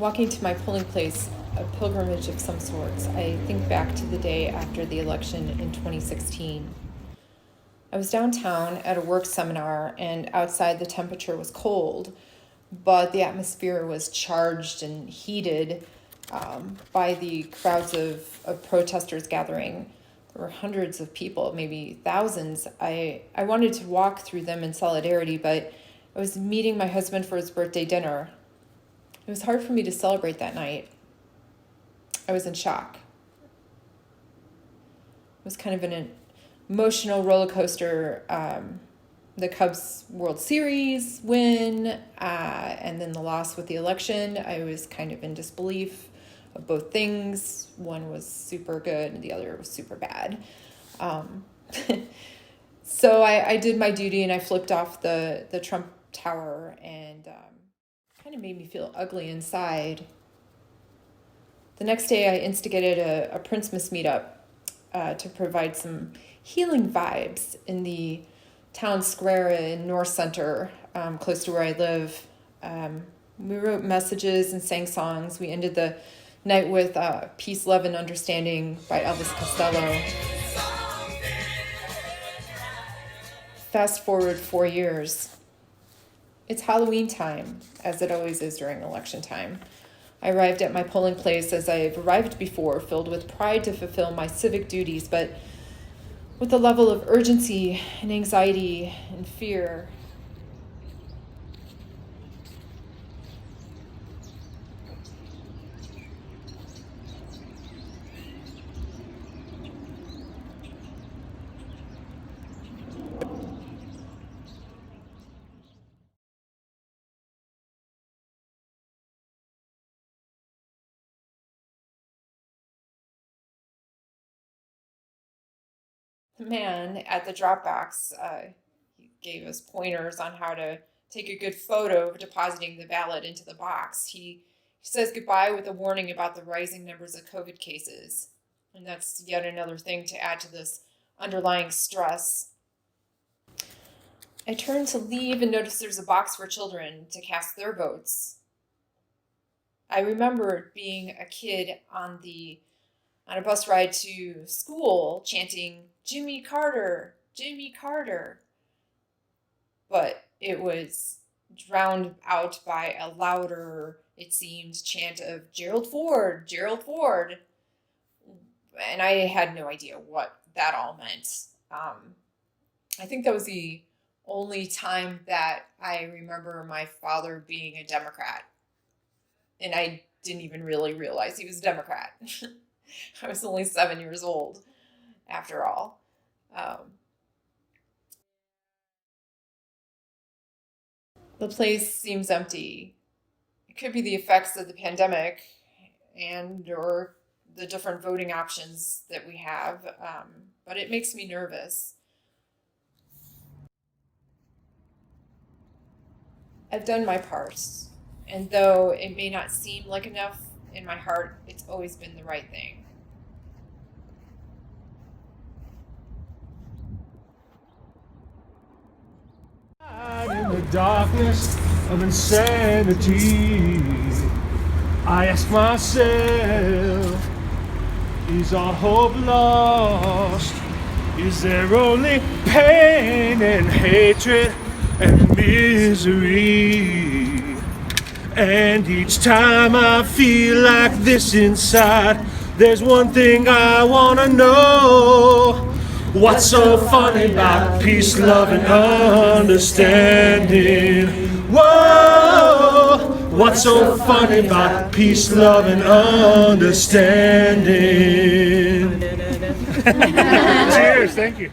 walking to my polling place, a pilgrimage of some sorts, I think back to the day after the election in 2016. I was downtown at a work seminar, and outside the temperature was cold, but the atmosphere was charged and heated by the crowds of protesters gathering. There were hundreds of people, maybe thousands. I wanted to walk through them in solidarity, but I was meeting my husband for his birthday dinner. It was hard for me to celebrate that night. I was in shock. It was kind of an emotional roller coaster. The Cubs World Series win, and then the loss with the election. I was kind of in disbelief of both things. One was super good and the other was super bad. So I did my duty and I flipped off the Trump Tower, and kind of made me feel ugly inside. The next day I instigated a Princemas meetup to provide some healing vibes in the town square in North Center, close to where I live. We wrote messages and sang songs. We ended the night with Peace, Love, and Understanding by Elvis Costello. Fast forward 4 years. It's Halloween time, as it always is during election time. I arrived at my polling place as I've arrived before, filled with pride to fulfill my civic duties, but with a level of urgency and anxiety and fear. The man at the drop box, he gave us pointers on how to take a good photo of depositing the ballot into the box. He says goodbye with a warning about the rising numbers of COVID cases. And that's yet another thing to add to this underlying stress. I turn to leave and notice there's a box for children to cast their votes. I remember being a kid on a bus ride to school chanting, "Jimmy Carter, Jimmy Carter." But it was drowned out by a louder, it seemed, chant of Gerald Ford, Gerald Ford. And I had no idea what that all meant. I think that was the only time that I remember my father being a Democrat. And I didn't even really realize he was a Democrat. I was only 7 years old, after all. The place seems empty. It could be the effects of the pandemic or the different voting options that we have, but it makes me nervous. I've done my part, and though it may not seem like enough, in my heart, it's always been the right thing. In the darkness of insanity, I ask myself, is our hope lost? Is there only pain and hatred and misery? And each time I feel like this inside, there's one thing I wanna know. What's so funny about peace, love, and understanding? Whoa! What's so funny about peace, love, and understanding? Cheers, thank you.